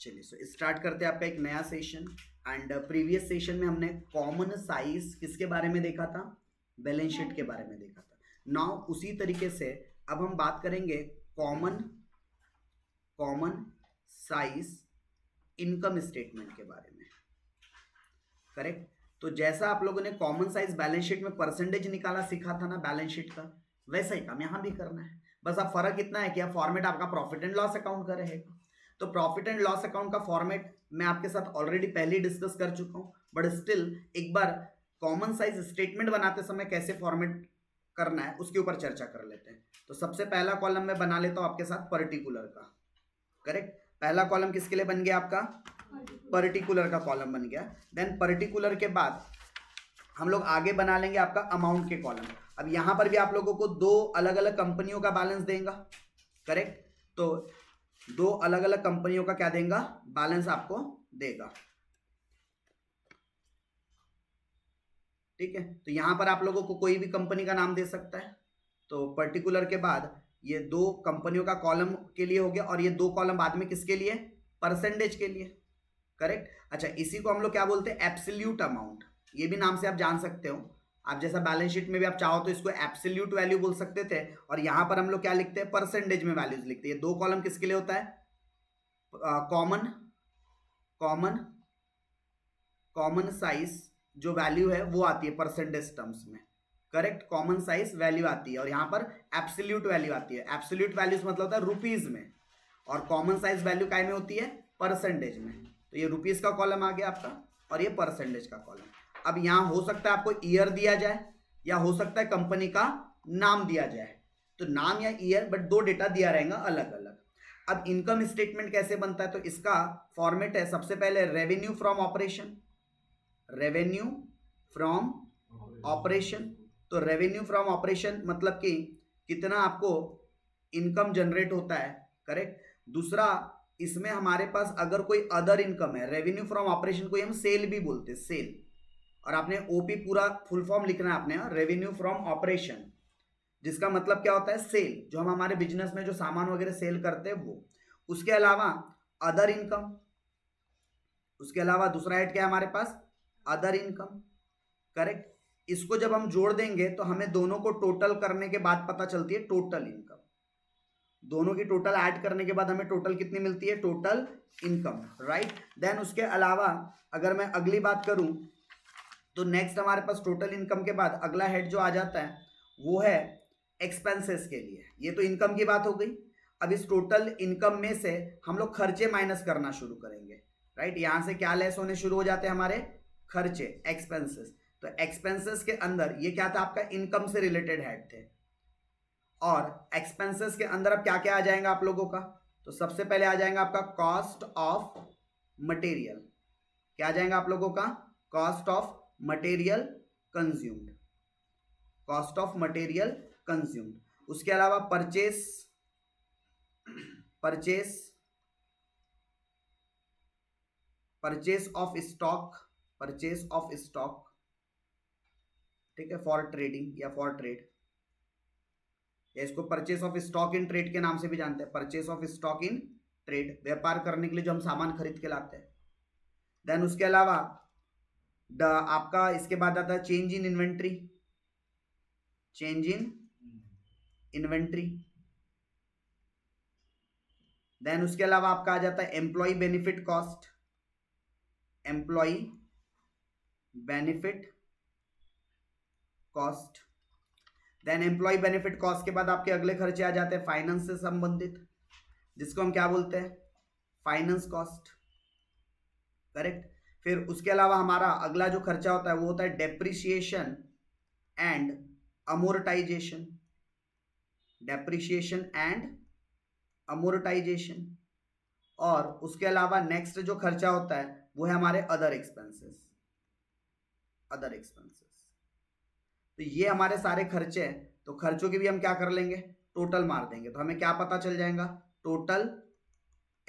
चलिए so start करते हैं आपका एक नया सेशन। एंड प्रीवियस सेशन में हमने कॉमन साइज किसके बारे में देखा था, बैलेंस शीट के बारे में देखा था। नाउ उसी तरीके से अब हम बात करेंगे कॉमन साइज इनकम स्टेटमेंट के बारे में। करेक्ट। तो जैसा आप लोगों ने कॉमन साइज बैलेंस शीट में परसेंटेज निकाला सीखा था ना बैलेंस शीट का, वैसा ही काम यहाँ भी करना है। बस अब फर्क इतना है कि अब फॉर्मेट आपका प्रॉफिट एंड लॉस अकाउंट का रहेगा। तो प्रॉफिट एंड लॉस अकाउंट का फॉर्मेट मैं आपके साथ ऑलरेडी पहले ही डिस्कस कर चुका हूँ, बट स्टिल एक बार कॉमन साइज स्टेटमेंट बनाते समय कैसे फॉर्मेट करना है उसके ऊपर चर्चा कर लेते हैं। तो सबसे पहला कॉलम मैं बना लेता हूँ आपके साथ पर्टिकुलर का। करेक्ट। पहला कॉलम किसके लिए बन गया आपका, पर्टिकुलर का कॉलम बन गया। देन पर्टिकुलर के बाद हम लोग आगे बना लेंगे आपका अमाउंट के कॉलम। अब यहां पर भी आप लोगों को दो अलग अलग कंपनियों का बैलेंस देगा। करेक्ट। तो दो अलग अलग कंपनियों का क्या देगा, बैलेंस आपको देगा। ठीक है। तो यहां पर आप लोगों को कोई भी कंपनी का नाम दे सकता है। तो पर्टिकुलर के बाद ये दो कंपनियों का कॉलम के लिए हो गया, और ये दो कॉलम बाद में किसके लिए, परसेंटेज के लिए। करेक्ट। अच्छा, इसी को हम लोग क्या बोलते हैं, एब्सोल्यूट अमाउंट। ये भी नाम से आप जान सकते हो। आप जैसा बैलेंस शीट में भी आप चाहो तो इसको एब्सोल्यूट वैल्यू बोल सकते थे, और यहां पर हम लोग क्या लिखते हैं, परसेंटेज में वैल्यूज लिखते हैं। ये दो कॉलम किसके लिए होता है, कॉमन साइज जो वैल्यू है वो आती है परसेंटेज टर्म्स में। करेक्ट। कॉमन साइज वैल्यू आती है, और यहां पर एब्सोल्यूट वैल्यू आती है। एब्सोल्यूट वैल्यूज मतलब होता है रुपीज में, और कॉमन साइज वैल्यू काय में होती है, परसेंटेज में। तो ये रुपीज का कॉलम आ गया आपका, और ये परसेंटेज का कॉलम। अब यहां हो सकता है आपको ईयर दिया जाए, या हो सकता है कंपनी का नाम दिया जाए। तो नाम या ईयर, बट दो डेटा दिया रहेगा अलग अलग। अब इनकम स्टेटमेंट कैसे बनता है, तो इसका फॉर्मेट है सबसे पहले revenue from operation. Revenue from operation. तो रेवेन्यू फ्रॉम ऑपरेशन मतलब कि कितना आपको इनकम जनरेट होता है। करेक्ट। दूसरा, इसमें हमारे पास अगर कोई अदर इनकम है, रेवेन्यू फ्रॉम ऑपरेशन को हम सेल भी बोलते हैं, सेल। और आपने ओपी पूरा फुल फॉर्म लिखना है आपने, रेवेन्यू फ्रॉम ऑपरेशन, जिसका मतलब क्या होता है, सेल। जो हम हमारे बिजनेस में जो सामान वगैरह सेल करते हैं वो। उसके अलावा अदर इनकम, उसके अलावा दूसरा हेड क्या है हमारे पास, अदर इनकम। करेक्ट। इसको जब हम जोड़ देंगे तो हमें दोनों को टोटल करने के बाद पता चलती है टोटल इनकम। दोनों की टोटल ऐड करने के बाद हमें टोटल कितनी मिलती है, टोटल इनकम। राइट। देन उसके अलावा अगर मैं अगली बात करूं तो नेक्स्ट हमारे पास टोटल इनकम के बाद अगला हेड जो आ जाता है वो है एक्सपेंसेस के लिए। ये तो इनकम की बात हो गई। अब इस टोटल इनकम में से हम लोग खर्चे माइनस करना शुरू करेंगे। राइट। यहां से क्या लेस होने शुरू हो जाते हैं, हमारे खर्चे, एक्सपेंसेस। तो एक्सपेंसेस के अंदर ये क्या था, आपका इनकम से रिलेटेड हेड थे। और एक्सपेंसेस के अंदर अब क्या क्या आ जाएगा आप लोगों का, तो सबसे पहले आ जाएगा आपका कॉस्ट ऑफ मटेरियल। क्या आ जाएगा आप लोगों का, cost of material consumed. Cost of material consumed. उसके अलावा purchase of stock, purchase of stock. ठीक है, फॉर ट्रेडिंग या फॉर ट्रेड, या इसको purchase of stock in trade के नाम से भी जानते हैं। Purchase of stock in trade, व्यापार करने के लिए जो हम सामान खरीद के लाते हैं। देन उसके अलावा आपका इसके बाद आता है change in inventory, change in inventory. Then उसके अलावा आपका आ जाता है employee benefit cost, employee benefit cost. Then employee benefit cost के बाद आपके अगले खर्चे आ जाते हैं फाइनेंस से संबंधित, जिसको हम क्या बोलते हैं, फाइनेंस कॉस्ट। करेक्ट। फिर उसके अलावा हमारा अगला जो खर्चा होता है वो होता है depreciation and amortisation, depreciation and amortisation. और उसके अलावा नेक्स्ट जो खर्चा होता है वो है हमारे अदर एक्सपेंसेस, अदर एक्सपेंसेस। तो ये हमारे सारे खर्चे हैं। तो खर्चों की भी हम क्या कर लेंगे, टोटल मार देंगे, तो हमें क्या पता चल जाएगा, टोटल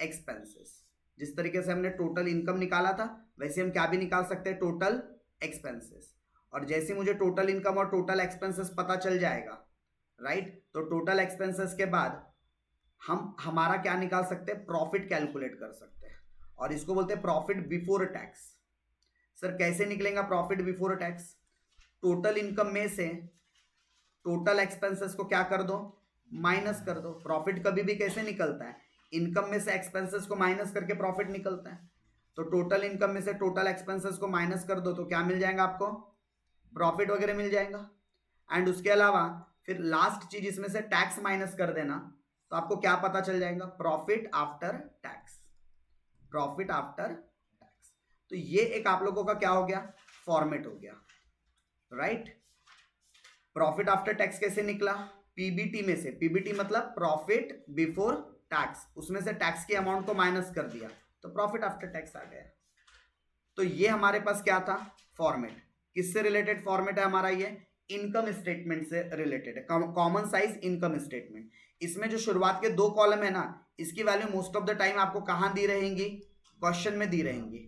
एक्सपेंसेस। जिस तरीके से हमने टोटल इनकम निकाला था वैसे हम क्या भी निकाल सकते हैं, टोटल एक्सपेंसेस। और जैसे मुझे टोटल इनकम और टोटल एक्सपेंसेस पता चल जाएगा, राइट, तो टोटल एक्सपेंसेस के बाद हम हमारा क्या निकाल सकते हैं, प्रॉफिट कैलकुलेट कर सकते हैं। और इसको बोलते हैं प्रॉफिट बिफोर टैक्स। सर कैसे निकलेगा profit before tax? Total income में से टोटल एक्सपेंसेस को क्या कर दो, माइनस कर दो। प्रॉफिट कभी भी कैसे निकलता है? इनकम में से एक्सपेंसेस को माइनस करके प्रॉफिट निकलता है। तो टोटल इनकम में से टोटल एक्सपेंसेस को माइनस कर दो तो क्या मिल जाएगा आपको? प्रॉफिट वगैरह मिल जाएगा। एंड उसके अलावा फिर लास्ट चीज इसमें से टैक्स माइनस कर देना, तो आपको क्या पता चल जाएगा? Profit after tax. Profit after tax. तो ये एक आप लोगों का क्या हो गया? फॉर्मेट हो गया, राइट। प्रॉफिट आफ्टर टैक्स कैसे निकला? पीबीटी में से, पीबीटी मतलब प्रॉफिट बिफोर टैक्स, उसमें से टैक्स की अमाउंट को माइनस कर दिया तो प्रॉफिट आफ्टर टैक्स आ गया। तो ये हमारे पास क्या था? फॉर्मेट। किससे रिलेटेड फॉर्मेट है हमारा? ये इनकम स्टेटमेंट से रिलेटेड है, कॉमन साइज इनकम स्टेटमेंट। इसमें जो शुरुआत के 2 कॉलम है ना, इसकी value most of the time आपको कहां दी रहेंगी? क्वेश्चन में दी रहेंगी।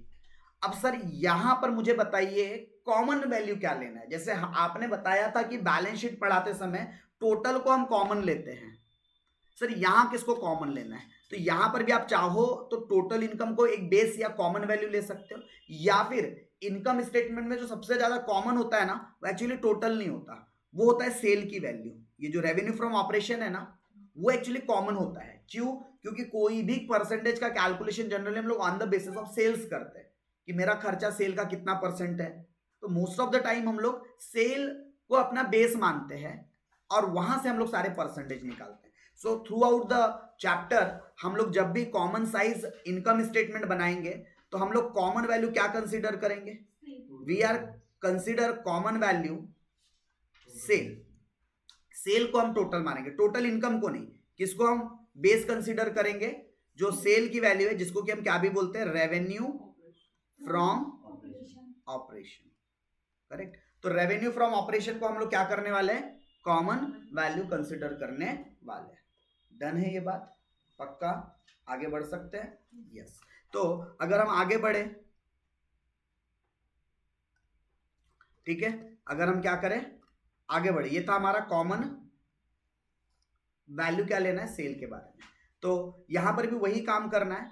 अब सर यहां पर मुझे बताइए कॉमन वैल्यू क्या लेना है? जैसे आपने बताया था कि बैलेंस शीट पढ़ाते समय टोटल को हम कॉमन लेते हैं, सर यहां किसको कॉमन लेना है? तो यहां पर भी आप चाहो तो टोटल इनकम को एक बेस या कॉमन वैल्यू ले सकते हो, या फिर इनकम स्टेटमेंट में जो सबसे ज्यादा कॉमन होता है ना, वो एक्चुअली टोटल नहीं होता, वो होता है सेल की वैल्यू। ये जो रेवेन्यू फ्रॉम ऑपरेशन है ना, वो एक्चुअली कॉमन होता है। क्यों? क्योंकि कोई भी परसेंटेज का कैलकुलेशन जनरली हम लोग on the basis of sales करते हैं कि मेरा खर्चा सेल का कितना परसेंट है। तो मोस्ट ऑफ द टाइम हम लोग सेल को अपना बेस मानते हैं और वहां से हम लोग सारे परसेंटेज निकालते हैं। So through out the chapter हम लोग जब भी कॉमन साइज इनकम स्टेटमेंट बनाएंगे तो हम लोग कॉमन वैल्यू क्या कंसीडर करेंगे? We are consider common value sale. Sale को हम टोटल मानेंगे, टोटल इनकम को नहीं। किसको हम बेस कंसीडर करेंगे? जो सेल की वैल्यू है, जिसको कि हम क्या भी बोलते हैं? Revenue from operation. करेक्ट। तो रेवेन्यू फ्रॉम ऑपरेशन को हम लोग क्या करने वाले हैं? कॉमन वैल्यू कंसीडर करने वाले हैं। डन है ये बात? पक्का आगे बढ़ सकते हैं? यस। तो अगर हम आगे बढ़े, ठीक है, अगर हम क्या करें, आगे बढ़े, ये था हमारा कॉमन वैल्यू क्या लेना है सेल के बारे में। तो यहां पर भी वही काम करना है।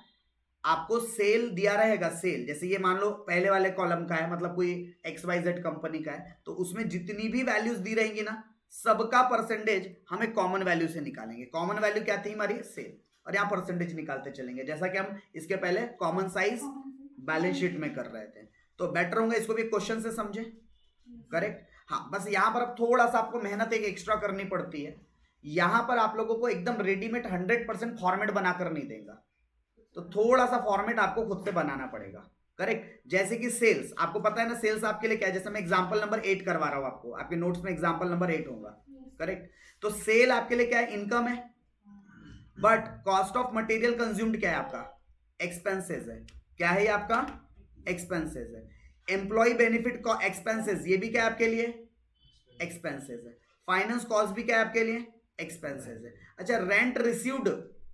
आपको सेल दिया रहेगा, सेल जैसे ये मान लो पहले वाले कॉलम का है, मतलब कोई XYZ कंपनी का है, तो उसमें जितनी भी वैल्यूज दी रहेंगी ना, सबका परसेंटेज हमें कॉमन वैल्यू से निकालेंगे। कॉमन वैल्यू क्या थी हमारी? सेल। और यहाँ परसेंटेज निकालते चलेंगे, जैसा कि हम इसके पहले कॉमन साइज बैलेंस शीट में कर रहे थे। तो बेटर होगा इसको भी क्वेश्चन से समझे। करेक्ट। हाँ, बस यहाँ पर अब थोड़ा सा आपको मेहनत एक एक्स्ट्रा करनी पड़ती है। यहां पर आप लोगों को एकदम रेडीमेड 100% फॉर्मेट बनाकर नहीं देगा, तो थोड़ा सा फॉर्मेट आपको खुद से बनाना पड़ेगा। करेक्ट। जैसे कि सेल्स, आपको पता है ना सेल्स आपके लिए क्या है? जैसे मैं एग्जांपल नंबर 8 करवा रहा हूं आपको, आपके नोट्स में एग्जांपल नंबर 8 होगा। करेक्ट। तो सेल आपके लिए क्या है? इनकम है। But cost of material consumed क्या है आपका? एक्सपेंसेस है। क्या है ये आपका? एक्सपेंसेस है। एम्प्लॉय बेनिफिट का एक्सपेंसेस, ये भी क्या है आपके लिए? एक्सपेंसेस है। फाइनेंस कॉस्ट भी क्या है आपके लिए? एक्सपेंसेस है। अच्छा, रेंट रिसीव्ड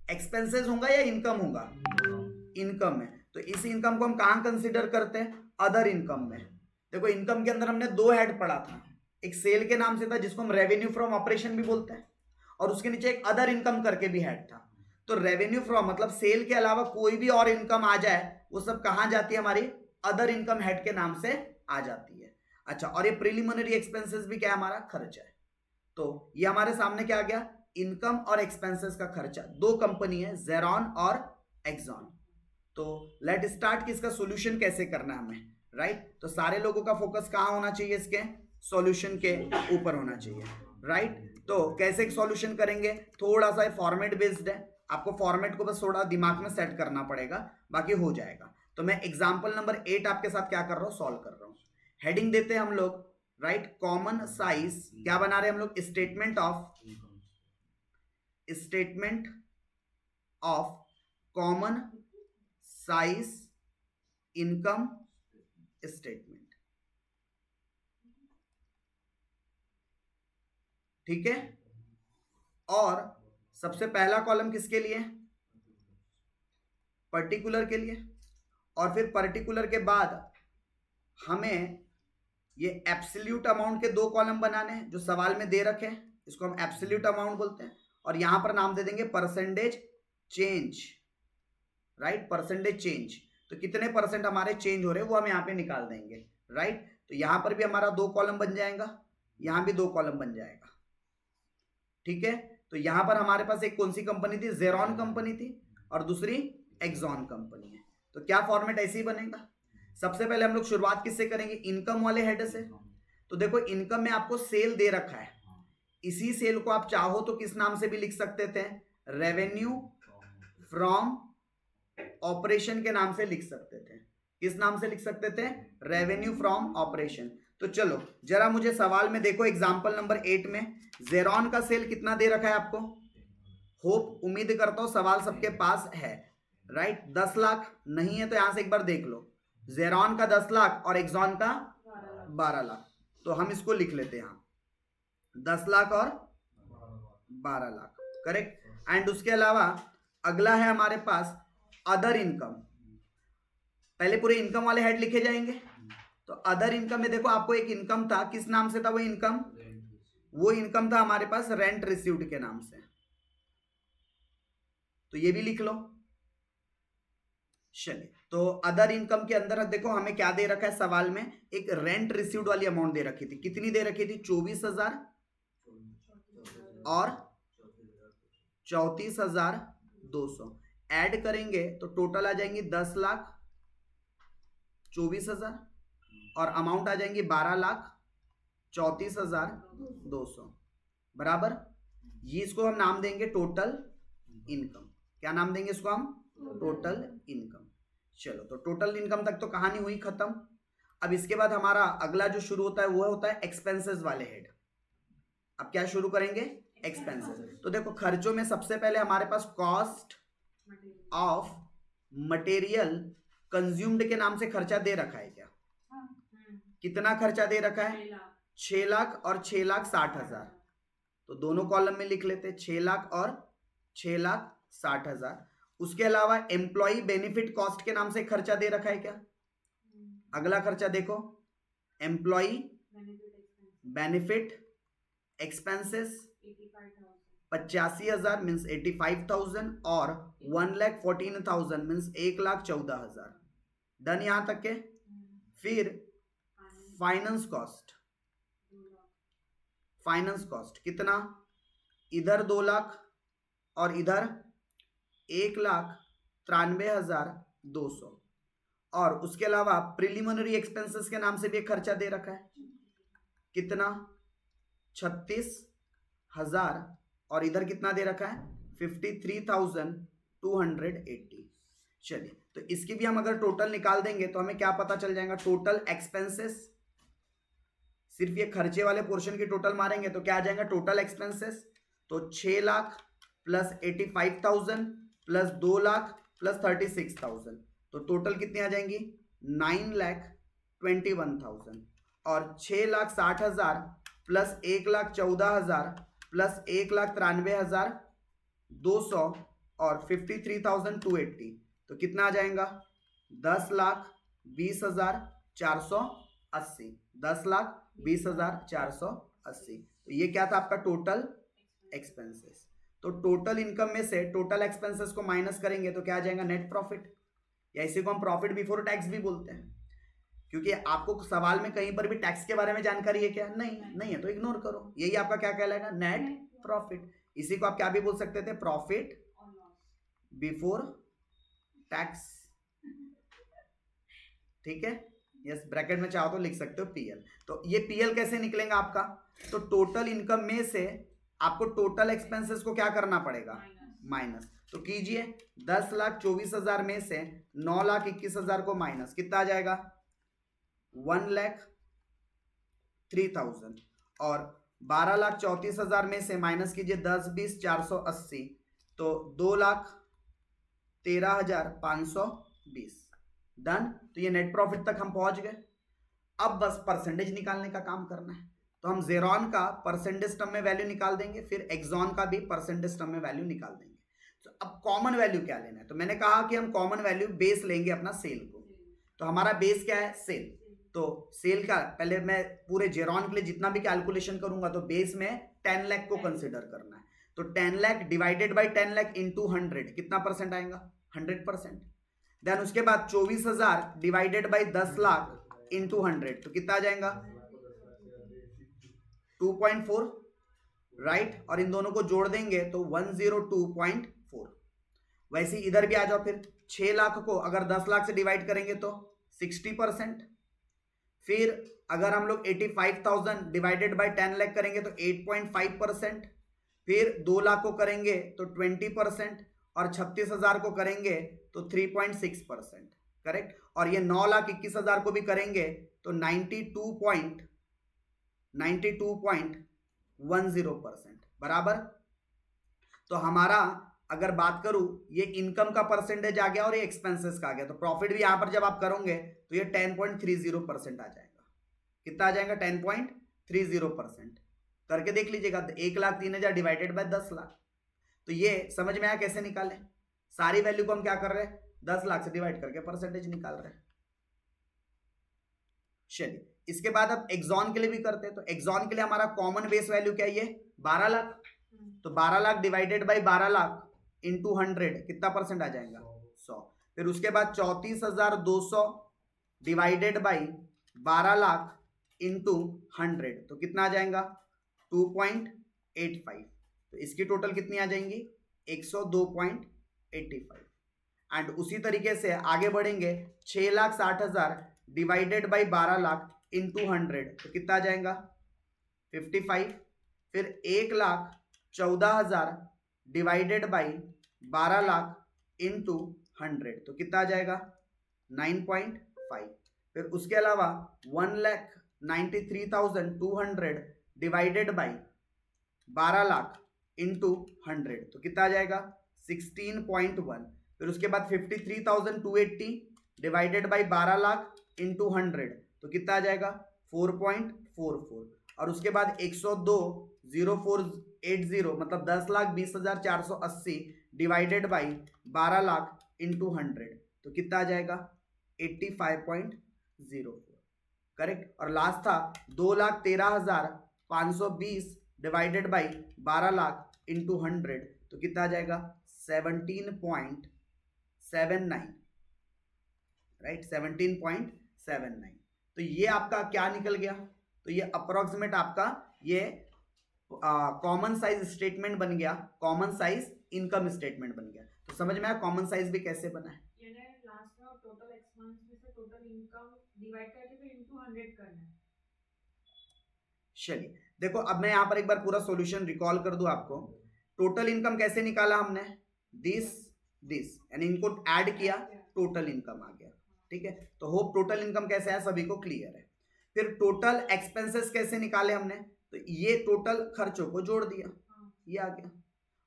एक्सपेंसेस होगा या इनकम होगा? इनकम है। तो इस इनकम को हम कहां कंसीडर करते हैं? अदर इनकम में। देखो इनकम के अंदर हमने 2 हेड पढ़ा था, एक सेल के नाम से था जिसको हम रेवेन्यू फ्रॉम ऑपरेशन भी बोलते हैं, और उसके नीचे एक अदर इनकम करके भी हेड था। तो रेवेन्यू फ्रॉम मतलब सेल के अलावा कोई भी और इनकम आ जाए वो सब कहां जाती है? हमारी अदर इनकम हेड के नाम से आ जाती है। अच्छा, और ये प्रिलिमिनरी एक्सपेंसेस भी क्या है? हमारा खर्चा है। तो ये हमारे सामने क्या आ गया? इनकम और एक्सपेंसेस का खर्चा। 2 कंपनी है, जेरॉन और एक्सॉन। तो लेट स्टार्ट कि इसका सॉल्यूशन कैसे करना है हमें, राइट। तो सारे लोगों का फोकस कहां होना चाहिए? इसके सॉल्यूशन के ऊपर होना चाहिए, राइट। तो कैसे सॉल्यूशन करेंगे? थोड़ा सा फॉर्मेट बेस्ड है, आपको फॉर्मेट को बस थोड़ा दिमाग में सेट करना पड़ेगा, बाकी हो जाएगा। तो मैं एग्जाम्पल नंबर 8 आपके साथ क्या कर रहा हूं? सॉल्व कर रहा हूं। हेडिंग देते हैं हम लोग, राइट, कॉमन साइज। क्या बना रहे हैं हम लोग? Statement of common size income statement. ठीक है। और सबसे पहला कॉलम किसके लिए? पर्टिकुलर के लिए। और फिर पर्टिकुलर के बाद हमें ये एब्सोल्यूट अमाउंट के 2 कॉलम बनाने हैं जो सवाल में दे रखे हैं, इसको हम एब्सोल्यूट अमाउंट बोलते हैं। और यहां पर नाम दे देंगे percentage change, right, percentage change. तो कितने परसेंट हमारे चेंज हो रहे हैं वो हम यहाँ पे निकाल देंगे, राइट। तो यहाँ पर भी हमारा 2 कॉलम बन जाएगा, यहाँ भी 2 कॉलम बन जाएगा, ठीक है। तो यहाँ पर हमारे पास एक कौन सी कंपनी थी, जेरॉन कंपनी थी, और दूसरी एक्सॉन कंपनी है। तो क्या फॉर्मेट ऐसे ही बनेगा। सबसे पहले हम लोग शुरुआत किससे करेंगे, इनकम वाले हेड से। तो देखो इनकम में आपको सेल दे रखा है, इसी सेल को आप चाहो तो किस नाम से भी लिख सकते थे, रेवेन्यू फ्रॉम ऑपरेशन के नाम से लिख सकते थे। किस नाम से लिख सकते थे, रेवेन्यू फ्रॉम ऑपरेशन। तो चलो जरा मुझे सवाल में देखो, एग्जांपल नंबर 8 में जेरॉन का सेल कितना दे रखा है आपको, होप उम्मीद करता हूं सवाल सबके पास है, राइट। 10 लाख नहीं है तो यहां से एक बार देख लो, जेरॉन का 10 लाख और एक्सॉन का 12 लाख। तो हम इसको लिख लेते हैं यहां 10 लाख और 12 लाख, करेक्ट। एंड उसके अलावा अगला है हमारे पास अदर इनकम। पहले पूरे इनकम वाले हेड लिखे जाएंगे। तो अदर इनकम में देखो आपको एक इनकम था, किस नाम से था वो इनकम, वो इनकम था हमारे पास रेंट रिसीव्ड के नाम से। तो ये भी लिख लो। चलिए, तो अदर इनकम के अंदर देखो हमें क्या दे रखा है सवाल में, एक रेंट रिसीव्ड वाली अमाउंट दे रखी थी। कितनी दे रखी थी, 24,000 और 34,200। ऐड करेंगे तो टोटल आ जाएंगी 10,24,000 और अमाउंट आ जाएंगी 12,34,200 बराबर। ये इसको हम नाम देंगे टोटल इनकम। क्या नाम देंगे इसको हम, टोटल इनकम। चलो, तो टोटल इनकम तक तो कहानी हुई खत्म। अब इसके बाद हमारा अगला जो शुरू होता है वो होता है एक्सपेंसेस वाले हेड। अब क्या शुरू करेंगे, एक्सपेंसेस। तो देखो खर्चों में सबसे पहले हमारे पास कॉस्ट ऑफ मटेरियल कंज्यूम्ड के नाम से खर्चा दे रखा है क्या, कितना खर्चा दे रखा है, 6 लाख और 6,60,000। तो दोनों कॉलम में लिख लेते, 6 लाख और 6,60,000। उसके अलावा एम्प्लॉय बेनिफिट कॉस्ट के नाम से खर्चा दे रखा है क्या। अगला खर्चा देखो, एम्प्लॉय बेनिफिट एक्सपेंसेस 85,000 मीन्स 85,000 और 1,14,000 मीन्स 1,14,000। डन यहां तक के। फिर फाइनेंस कॉस्ट, फाइनेंस कॉस्ट कितना, इधर 2 लाख और इधर 1,93,200। और उसके अलावा प्रिलिमिनरी एक्सपेंसेस के नाम से भी एक खर्चा दे रखा है, कितना 36,000 और इधर कितना दे रखा है 53,280। चलिए, तो इसकी भी हम अगर टोटल निकाल देंगे तो हमें क्या पता चल जाएगा, टोटल एक्सपेंसेस। सिर्फ ये खर्चे वाले पोर्शन की टोटल मारेंगे तो क्या आ जाएगा टोटल एक्सपेंसेस। तो 6 lakh plus 85,000 plus 2 lakh plus 36,000, तो टोटल कितनी आ जाएंगी 9,21,000। और 6,60,000 प्लस 1,14,000 प्लस 1,93,200 और 53,280, तो कितना आ जाएगा 10,20,480। 10,20,480। तो ये क्या था आपका टोटल एक्सपेंसेस। तो टोटल इनकम में से टोटल एक्सपेंसेस को माइनस करेंगे तो क्या आ जाएगा नेट प्रॉफिट, या इसी को हम प्रॉफिट बिफोर टैक्स भी बोलते हैं। क्योंकि आपको सवाल में कहीं पर भी टैक्स के बारे में जानकारी है क्या, नहीं है, तो इग्नोर करो। यही आपका क्या कहलाएगा, नेट प्रॉफिट। इसी को आप क्या भी बोल सकते थे, प्रॉफिट बिफोर टैक्स, ठीक है। यस, ब्रैकेट में चाहो तो लिख सकते हो पीएल। तो ये पीएल कैसे निकलेगा आपका, तो टोटल इनकम में से आपको टोटल एक्सपेंसेस को क्या करना पड़ेगा, माइनस। तो कीजिए 10,24,000 में से 9,21,000 को माइनस, कितना आ जाएगा 1,03,000। और 12,34,000 में से माइनस कीजिए 10, 20, 480, तो 2,13,520। डन। तो ये नेट प्रॉफिट तक हम पहुंच गए। अब बस परसेंटेज निकालने का काम करना है। तो हम जेरॉन का परसेंटेज टर्म में वैल्यू निकाल देंगे, फिर एक्सॉन का भी परसेंटेज टर्म में वैल्यू निकाल देंगे। तो अब कॉमन वैल्यू क्या लेना है, तो मैंने कहा कि हम कॉमन वैल्यू बेस लेंगे अपना सेल को। तो हमारा बेस क्या है, सेल। तो सेल का पहले मैं पूरे जेरॉन के लिए जितना भी कैलकुलेशन करूंगा तो बेस में 10 लाख को कंसिडर करना है। तो 10 lakh divided by 10 lakh into 100, कितना परसेंट आएगा 100%। देन उसके बाद 24,000 डिवाइडेड बाई 10 लाख इंटू 100 तो कितना आ जाएगा 2.4 राइट, और इन दोनों को जोड़ देंगे तो 102.4। वैसे इधर भी आ जाओ, फिर 6 लाख को अगर 10 लाख से डिवाइड करेंगे तो 60%। फिर अगर हम लोग 85,000 डिवाइडेड बाय 10 लाख करेंगे तो 8.5%। फिर 2 लाख को करेंगे तो 20%, और 36,000 को करेंगे तो 3.6%। करेक्ट, और ये 9,21,000 को भी करेंगे तो 92.10% बराबर। तो हमारा अगर बात करूं, ये इनकम का परसेंटेज आ गया और ये एक्सपेंसेस का आ गया, तो प्रॉफिट भी यहां पर जब आप करोगे तो ये 10.30% आ जाएगा। कितना आ जाएगा 10.30%। करके देख लीजिएगा, 1,03,000 डिवाइडेड बाय 10 लाख। तो ये समझ में आया कैसे निकालें। सारी वैल्यू को हम क्या कर रहे हैं, 10 लाख से डिवाइड करके परसेंटेज निकाल रहे हैं। चलिए, इसके बाद अब एक्सॉन के लिए भी करते हैं। तो एक्सॉन के लिए हमारा कॉमन बेस वैल्यू क्या है, ये 12 लाख। तो 12 lakh divided by 12 lakh into 100 कितना परसेंट आ जाएगा 100। फिर उसके बाद 34,200 डिवाइडेड बाई 12 लाख इंटू 100 तो कितना आ जाएगा 2.85। तो इसकी टोटल कितनी आ जाएंगी 102.85। एंड उसी तरीके से आगे बढ़ेंगे, 6,60,000 डिवाइडेड बाई 12 लाख इंटू 100 तो कितना आ जाएगा 55। फिर 1,14,000 डिवाइडेड बाई 12 लाख इंटू 100 तो कितना आ जाएगा 9.5। फिर उसके अलावा 1,93,200 डिवाइडेड बाई 12 लाख इंटू 100 तो कितना आ जाएगा 16.1। फिर उसके बाद 53,280 डिवाइडेड बाई 12 लाख इंटू 100 तो कितना आ जाएगा 4.44। और उसके बाद 102,0480 मतलब 10,20,480 डिवाइडेड बाई 12 लाख इंटू 100 तो कितना आ जाएगा 85.04। करेक्ट, और लास्ट था 2,13,520 डिवाइडेड बाई 12 लाख इंटू 100 तो कितना आ जाएगा 17.79 राइट, 17.79। तो ये आपका क्या निकल गया, तो ये अप्रोक्सीमेट आपका ये कॉमन साइज स्टेटमेंट बन गया, कॉमन साइज इनकम स्टेटमेंट बन गया। तो समझ में आया कॉमन साइज भी कैसे बना है। लास्ट में टोटल एक्सपेंस में से टोटल इनकम डिवाइड करके फिर इनटू 100 करना है। चलिए देखो, अब मैं यहां पर एक बार पूरा सॉल्यूशन रिकॉल कर दूं आपको। टोटल इनकम कैसे निकाला हमने, दिस यानी इनको ऐड किया, टोटल इनकम आ गया। ठीक है, तो होप टोटल इनकम कैसे है सभी को क्लियर है। फिर टोटल एक्सपेंसेस कैसे निकाले हमने, तो ये टोटल खर्चों को जोड़ दिया, ये आ गया।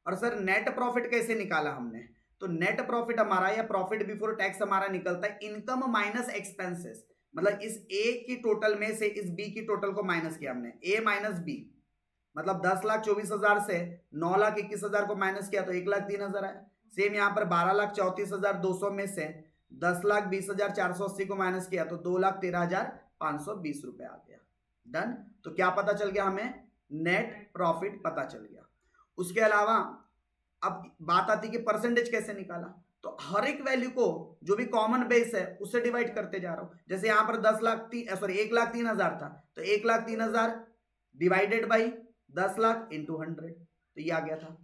और सर नेट प्रॉफिट कैसे निकाला हमने, तो नेट प्रॉफिट हमारा या प्रॉफिट बिफोर टैक्स हमारा निकलता है इनकम माइनस एक्सपेंसेस। मतलब इस ए की टोटल में से इस बी की टोटल को माइनस किया हमने, ए माइनस बी। मतलब 10,24,000 से 9,21,000 को माइनस किया तो 1,03,000 आया। सेम यहाँ पर 12,34,200 में से 10,20,480 को माइनस किया तो 2,13,520 रुपए आ गया। डन। तो क्या पता चल गया हमें, नेट प्रॉफिट पता चल गया। उसके अलावा अब बात आती कि परसेंटेज कैसे निकाला, तो हर एक वैल्यू को जो भी कॉमन बेस है उससे डिवाइड करते जा रहा हूं। जैसे यहां पर 1,03,000 था तो 1,03,000 डिवाइडेड बाई 10 लाख इंटू 100 तो ये आ गया था।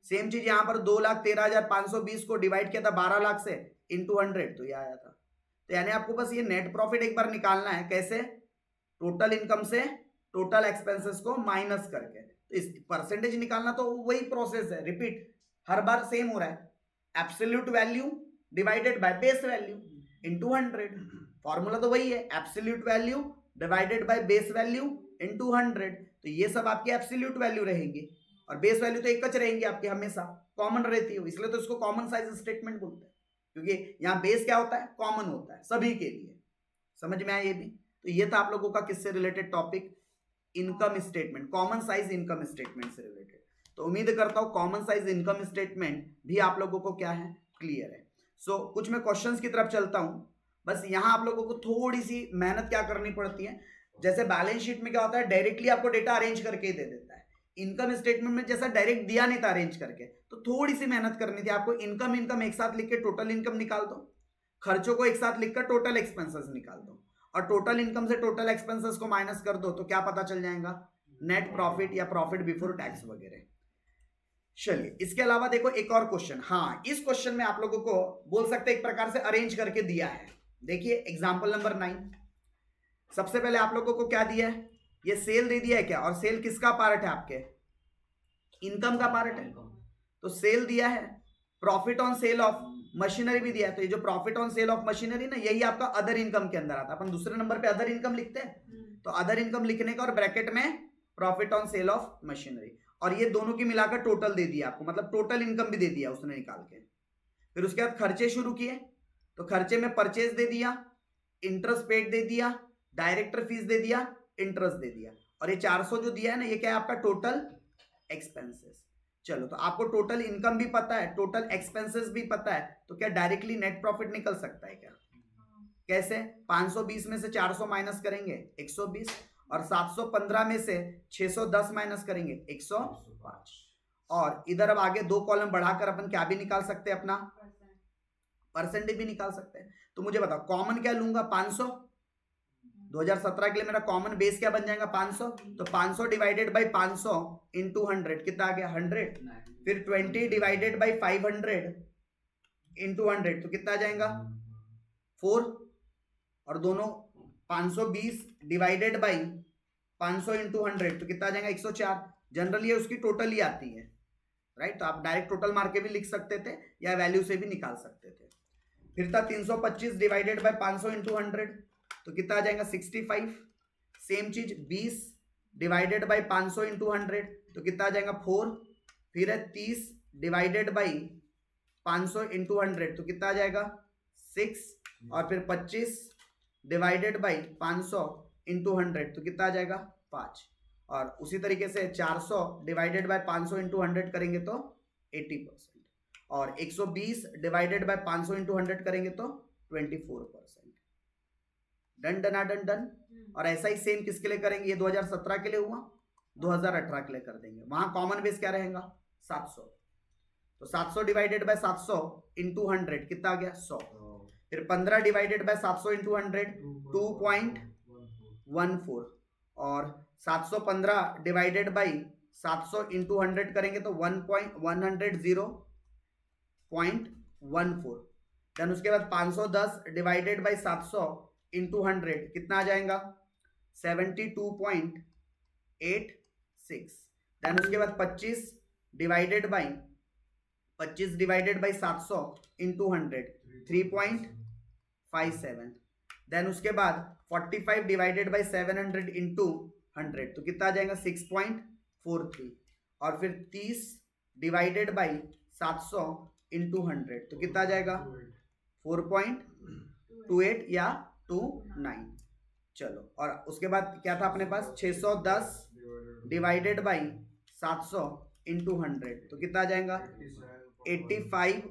सेम चीज यहां पर 2,13,520 को डिवाइड किया था 12 लाख से इंटू 100 तो ये आया था। तो यानी आपको बस ये नेट प्रॉफिट एक बार निकालना है, कैसे, टोटल इनकम से टोटल एक्सपेंसेस को माइनस करके। तो इस परसेंटेज निकालना तो वही प्रोसेस है, रिपीट हर बार सेम हो रहा है। Absolute value divided by base value into 100, formula तो वही है, absolute value divided by base value into 100। तो ये सब आपकी एब्सोल्यूट वैल्यू रहेंगी और बेस वैल्यू तो एक च रहेंगी आपकी, हमेशा कॉमन रहती है, इसलिए तो इसको कॉमन साइज स्टेटमेंट बोलते हैं, क्योंकि यहाँ बेस क्या होता है, कॉमन होता है सभी के लिए। समझ में आया ये भी। तो ये था आप लोगों का किससे related topic, income statement, common size income statement से रिलेटेड। तो उम्मीद करता हूं कॉमन साइज इनकम स्टेटमेंट भी आप लोगों को क्या है, क्लियर है। सो कुछ मैं क्वेश्चंस की तरफ चलता हूं। बस यहां आप लोगों को थोड़ी सी मेहनत क्या करनी पड़ती है, जैसे बैलेंस शीट में क्या होता है डायरेक्टली आपको डेटा अरेंज करके ही दे देता है, इनकम स्टेटमेंट में जैसा डायरेक्ट दिया नहीं था अरेंज करके, तो थोड़ी सी मेहनत करनी थी आपको। इनकम एक साथ लिख के टोटल इनकम निकाल दो, खर्चों को एक साथ लिखकर टोटल एक्सपेंसेस निकाल दो और टोटल इनकम से टोटल एक्सपेंसेस को माइनस कर दो तो क्या पता चल जाएगा, नेट प्रॉफिट या प्रॉफिट बिफोर टैक्स वगैरह। चलिए इसके अलावा देखो एक और क्वेश्चन, हाँ इस क्वेश्चन में आप लोगों को बोल सकते हैं एक प्रकार से अरेंज करके दिया है। देखिए एग्जांपल नंबर 9, सबसे पहले आप लोगों को क्या दिया है, ये सेल दे दिया है क्या, और सेल किसका पार्ट है, आपके इनकम का पार्ट है, तो सेल दिया है। Profit on sale of machinery भी दिया है, तो ये जो profit on sale of machinery ना, यही आपका अदर इनकम के अंदर आता है। अपन दूसरे नंबर पे अदर इनकम लिखते हैं, तो अदर इनकम लिखने का और ब्रैकेट में profit on sale of machinery, और ये दोनों की मिलाकर टोटल दे दिया आपको, मतलब टोटल इनकम भी दे दिया उसने निकाल के। फिर उसके बाद खर्चे शुरू किए, तो खर्चे में परचेज दे दिया, इंटरेस्ट पेड दे दिया, डायरेक्टर फीस दे दिया, इंटरेस्ट दे दिया, और ये 400 जो दिया है ना, ये क्या है आपका टोटल एक्सपेंसेस। चलो तो आपको टोटल इनकम भी पता है, टोटल एक्सपेंसेस भी पता है, तो क्या डायरेक्टली नेट प्रॉफिट निकल सकता है क्या, कैसे, 520 में से 400 माइनस करेंगे 120, और 715 में से 610 माइनस करेंगे 105, और इधर अब आगे 2 कॉलम बढ़ाकर अपन क्या भी निकाल सकते हैं, अपना परसेंटेज भी निकाल सकते हैं। तो मुझे बताओ कॉमन क्या लूंगा, 500, 2017 के लिए मेरा कॉमन बेस क्या बन जाएगा 500, तो 500 डिवाइडेड बाई 500 इंटू 100 कितना आ गया 100, फिर 20 डिवाइडेड बाई 500 इंटू 100 तो कितना आ जाएगा 4, और दोनों 520 डिवाइडेड बाई 500 इंटू 100 तो कितना आ जाएगा 104। जनरली उसकी टोटल ही आती है, राइट, तो आप डायरेक्ट टोटल मार के भी लिख सकते थे या वैल्यू से भी निकाल सकते थे। फिर था 325 डिवाइडेड बाई 500 इंटू 100 तो कितना आ जाएगा 65। सेम चीज 20 डिवाइडेड बाई 500 इंटू 100 तो कितना आ जाएगा 4। फिर है 30 डिवाइडेड बाई 500 इंटू 100 तो कितना आ जाएगा 6, और फिर 25 डिवाइडेड बाई 500 इंटू 100 तो कितना आ जाएगा 5, और उसी तरीके से 400 डिवाइडेड बाई 500 इंटू 100 करेंगे तो 80%, और 120 डिवाइडेड बाई 500 इंटू 100 करेंगे तो 24%। Done done done done. और ऐसा ही सेम किसके लिए करेंगे, ये 2017 के लिए हुआ, 2018 के लिए कर देंगे। वहां कॉमन बेस क्या रहेगा 700, तो 700 डिवाइडेड बाय 700 इंटू 100 कितना आ गया 100। फिर 15 डिवाइडेड बाय 700 इंटू 100 2.14, और 715 डिवाइडेड बाई 700 इंटू 100 करेंगे तो 1.100.14। देन उसके बाद 510 डिवाइडेड बाई 700 इंटू 100 कितना आ जाएगा 72.86। देन उसके बाद 25 डिवाइडेड बाई 700 इंटू 100 3.57। देन उसके बाद 45 डिवाइडेड बाई 700 इंटू 100 तो कितना आ जाएगा 6.43, और फिर 30 डिवाइडेड बाई 700 इंटू 100 तो कितना आ जाएगा 4.28 या 29। चलो, और उसके बाद क्या था अपने पास 610 डिवाइडेड बाई 700 इंटू 100 तो कितना आ जाएगा 85।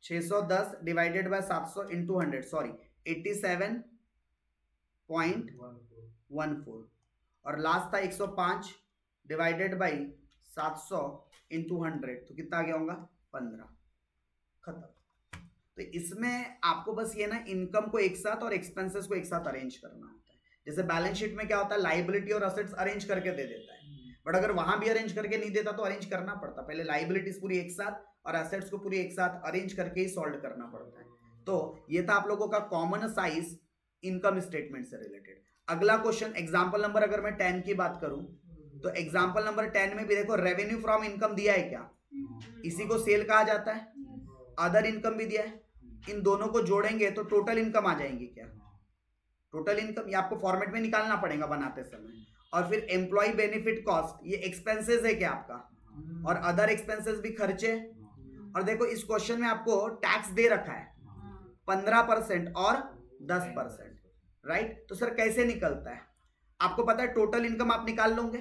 610 डिवाइडेड बाय 700 इंटू 100 सॉरी 87.14, और लास्ट था 105 डिवाइडेड बाई 700 इंटू 100 तो कितना आ गया होगा 15। खत्म। तो इसमें आपको बस ये ना इनकम को एक साथ और एक्सपेंसेस को एक साथ अरेंज करना होता है। जैसे बैलेंस शीट में क्या होता है लाइबिलिटी और असेट्स अरेंज करके दे देता है, बट अगर वहां भी अरेंज करके नहीं देता तो अरेंज करना पड़ता, पहले लाइबिलिटीज पूरी एक साथ और एसेट्स को पूरी एक साथ अरेंज करके ही सॉल्व करना पड़ता है। तो ये था आप लोगों का कॉमन साइज इनकम स्टेटमेंट से रिलेटेड। अगला क्वेश्चन एग्जांपल नंबर अगर मैं 10 की बात करूं तो एग्जांपल नंबर 10 में भी देखो रेवेन्यू फ्रॉम इनकम दिया है क्या, इसी को सेल कहा जाता है, अदर इनकम भी दिया है, इन दोनों को जोड़ेंगे तो टोटल इनकम आ जाएंगी क्या, टोटल इनकम ये आपको फॉर्मेट में निकालना पड़ेगा बनाते समय। और फिर एम्प्लॉय बेनिफिट कॉस्ट ये एक्सपेंसेस है क्या आपका, और अदर एक्सपेंसेस भी खर्चे। और देखो इस क्वेश्चन में आपको टैक्स दे रखा है 15% और 10%, राइट। तो सर कैसे निकलता है, आपको पता है टोटल इनकम आप निकाल लोगे,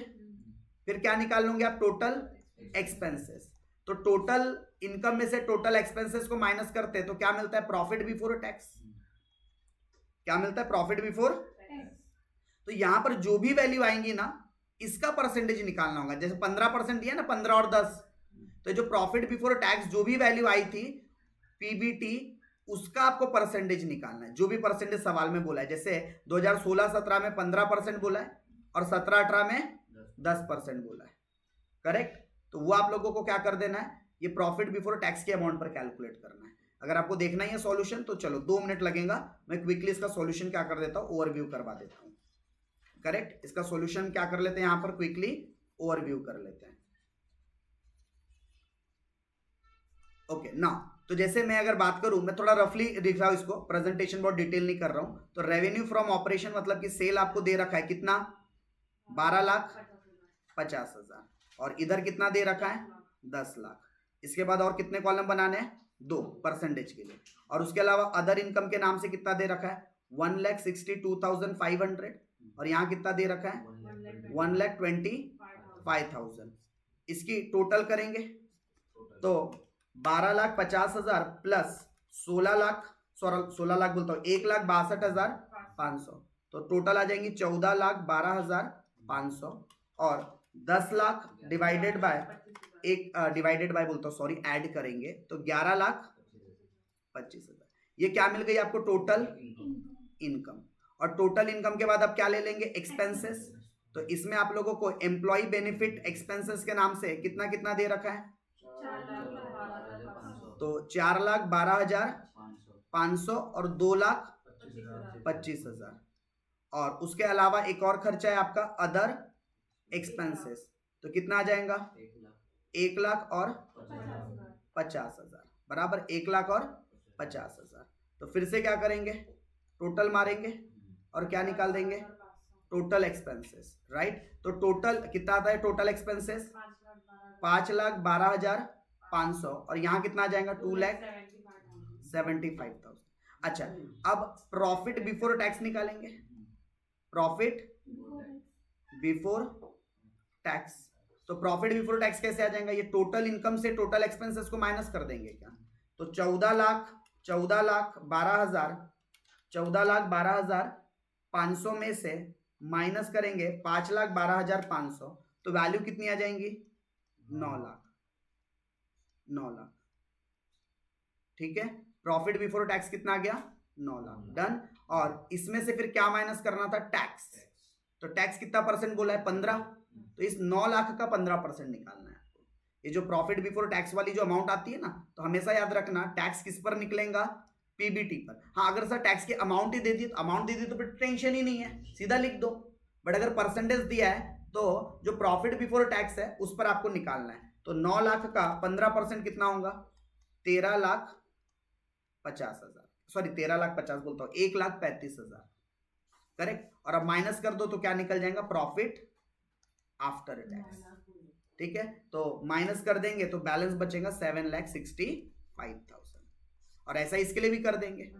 फिर क्या निकाल लोगे आप टोटल एक्सपेंसेस। तो टोटल इनकम में से टोटल एक्सपेंसेस को माइनस करते हैं तो क्या मिलता है प्रॉफिट बिफोर टैक्स, क्या मिलता है प्रॉफिट बिफोर। तो यहां पर जो भी वैल्यू आएंगी ना इसका परसेंटेज निकालना होगा। जैसे 15% दिया ना, 15 और 10, तो जो प्रॉफिट बिफोर टैक्स जो भी वैल्यू आई थी पीबीटी उसका आपको परसेंटेज निकालना है, जो भी परसेंटेज सवाल में बोला है। जैसे 2016-17 में 15% बोला है और 17-18 में 10% बोला है, करेक्ट। तो वो आप लोगों को क्या कर देना है, ये प्रॉफिट बिफोर टैक्स के अमाउंट पर कैलकुलेट करना है। अगर आपको देखना ही है सॉल्यूशन तो चलो 2 मिनट लगेगा, मैं क्विकली इसका सॉल्यूशन क्या कर देता हूँ, ओवरव्यू करवा देता हूँ, करेक्ट। इसका सॉल्यूशन क्या कर लेते हैं, यहां पर क्विकली ओवरव्यू कर लेते हैं। ओके ना, तो जैसे मैं अगर बात करूं, मैं थोड़ा रफली दिख रहा हूं इसको, प्रेजेंटेशन बहुत डिटेल नहीं कर रहा हूं। तो रेवेन्यू फ्रॉम ऑपरेशन मतलब कि सेल आपको दे रखा है कितना, 12,50,000, और इधर कितना दे रखा है, 10 लाख। इसके बाद और कितने कॉलम बनाने हैं, 2 परसेंटेज के लिए। और उसके अलावा अदर इनकम के नाम से कितना दे रखा है, 1,62,500, और यहाँ कितना दे रखा है, 1,25,000। इसकी टोटल करेंगे तो 12,50,000 प्लस 16 लाख, 16 लाख बोलता हूँ, 1,62,500, तो टोटल आ जाएंगी 14,12,500। और 10 लाख डिवाइडेड बाय बोलता हूँ, सॉरी, ऐड करेंगे तो 11,25,000। ये क्या मिल गई आपको, टोटल इनकम। और टोटल इनकम के बाद आप क्या ले लेंगे, एक्सपेंसेस। तो इसमें आप लोगों को एम्प्लॉय बेनिफिट एक्सपेंसेस के नाम से कितना कितना दे रखा है, तो 4,12,500 और 2,25,000। और उसके अलावा एक और खर्चा है आपका अदर एक्सपेंसेस, तो कितना आ जाएगा, 1,00,000 और 50,000, बराबर 1,00,000 और 50,000। तो फिर से क्या करेंगे, टोटल मारेंगे और क्या निकाल देंगे, टोटल एक्सपेंसेस, राइट। तो टोटल कितना आता है, टोटल एक्सपेंसेस 5,12,500, और यहाँ कितना आ जाएगा, 2,75,000। अच्छा, अब प्रॉफिट बिफोर टैक्स निकालेंगे, प्रॉफिट बिफोर टैक्स। तो प्रॉफिट बिफोर टैक्स कैसे आ जाएगा, ये टोटल इनकम से टोटल एक्सपेंसेस को माइनस कर देंगे क्या, तो 14,12,500 में से माइनस करेंगे 5,12,500, तो वैल्यू कितनी आ जाएंगी, 9 लाख। ठीक है, प्रॉफिट बिफोर टैक्स कितना आ गया, 9 लाख, डन। और इसमें से फिर क्या माइनस करना था, टैक्स। तो टैक्स कितना परसेंट बोला है, 15, तो इस 9 लाख का 15% निकालना है आपको। ये जो प्रॉफिट बिफोर टैक्स वाली जो अमाउंट आती है ना, तो हमेशा याद रखना टैक्स किस पर निकलेगा, पीबीटी पर। हाँ, अगर सर टैक्स की अमाउंट ही दे दी तो फिर टेंशन ही नहीं है, सीधा लिख दो। बट अगर परसेंटेज दिया है तो जो प्रॉफिट बिफोर टैक्स है उस पर आपको निकालना है। तो 9 लाख का 15% कितना होगा, 13,50,000, सॉरी 13,50,000 बोलता हूँ, 1,35,000, करेक्ट। और अब माइनस कर दो तो क्या निकल जाएगा, प्रॉफिट आफ्टर टैक्स। ठीक है, तो माइनस कर देंगे तो बैलेंस बचेगा 7,65,000। और ऐसा इसके लिए भी कर देंगे।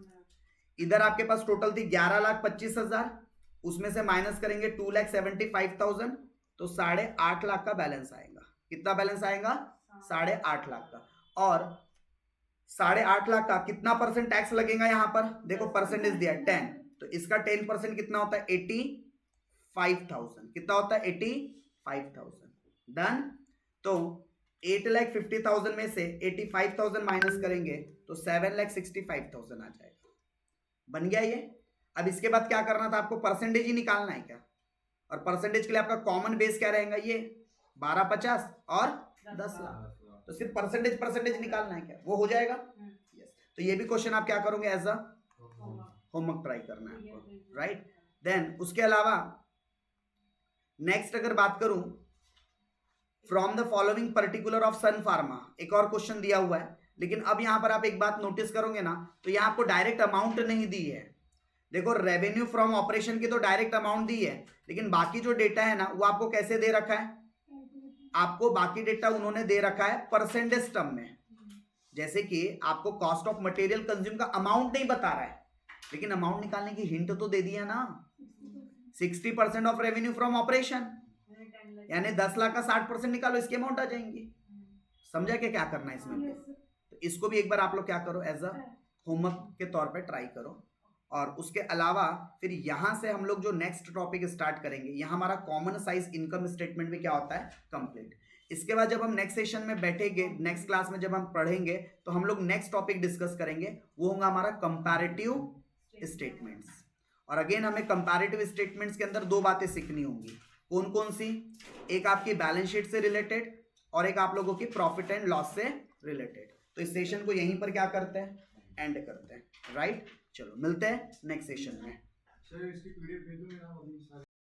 इधर आपके पास टोटल थी 11,25,000, उसमें से माइनस करेंगे 2,75,000, तो 8.5 लाख का बैलेंस आएगा। कितना बैलेंस आएगा, 8.5 लाख का। और 8.5 लाख का कितना परसेंट टैक्स लगेगा, यहां पर देखो परसेंटेज दिया 10, तो इसका 10% कितना होता है, 85,000। कितना होता है, 85,000, डन। तो 8,50,000 में से 85,000 माइनस करेंगे तो 7,65,000 आ जाएगा, बन गया ये। अब इसके बाद क्या करना था आपको, परसेंटेज ही निकालना है क्या, और परसेंटेज के लिए आपका कॉमन बेस क्या रहेगा, ये 12,50 और 10 लाख, तो सिर्फ परसेंटेज निकालना है क्या, वो हो जाएगा। यस, तो ये भी क्वेश्चन आप क्या करोगे, एज अ होमवर्क ट्राई करना है आपको, राइट। देन उसके अलावा नेक्स्ट अगर बात करूं, from the following particular of Sun Pharma, एक और क्वेश्चन दिया हुआ है। लेकिन अब यहां पर आप एक बात नोटिस करोगे ना, तो यहां आपको डायरेक्ट अमाउंट नहीं दी है। देखो रेवेन्यू फ्रॉम ऑपरेशन की तो डायरेक्ट अमाउंट दी है, लेकिन बाकी जो डेटा है ना वो आपको कैसे दे रखा है, आपको बाकी डेटा उन्होंने दे रखा है परसेंटेज टर्म में। जैसे कि आपको कॉस्ट ऑफ मटेरियल कंज्यूम का अमाउंट नहीं बता रहा है, लेकिन अमाउंट निकालने की हिंट तो दे दिया ना, 60% ऑफ रेवेन्यू फ्रॉम ऑपरेशन, यानी 10 लाख का 60% निकालो, इसकी अमाउंट आ जाएंगी। समझा क्या करना है इसमें, तो इसको भी एक बार आप लोग क्या करो, एज अ होमवर्क के तौर पे ट्राई करो। और उसके अलावा फिर यहां से हम लोग जो नेक्स्ट टॉपिक स्टार्ट करेंगे, यहां हमारा कॉमन साइज इनकम स्टेटमेंट में क्या होता है, कंप्लीट। इसके बाद जब हम नेक्स्ट सेशन में बैठेंगे, नेक्स्ट क्लास में जब हम पढ़ेंगे, तो हम लोग नेक्स्ट टॉपिक डिस्कस करेंगे, वो होगा हमारा कंपैरेटिव स्टेटमेंट्स। और अगेन हमें कंपैरेटिव स्टेटमेंट्स के अंदर दो बातें सीखनी होंगी। कौन कौन सी? एक आपकी बैलेंस शीट से रिलेटेड और एक आप लोगों की प्रॉफिट एंड लॉस से रिलेटेड। तो इस सेशन को यहीं पर क्या करते हैं, एंड करते हैं, राइट। चलो मिलते हैं नेक्स्ट सेशन में। सर इसकी पीडीएफ भेज दूंगा अभी।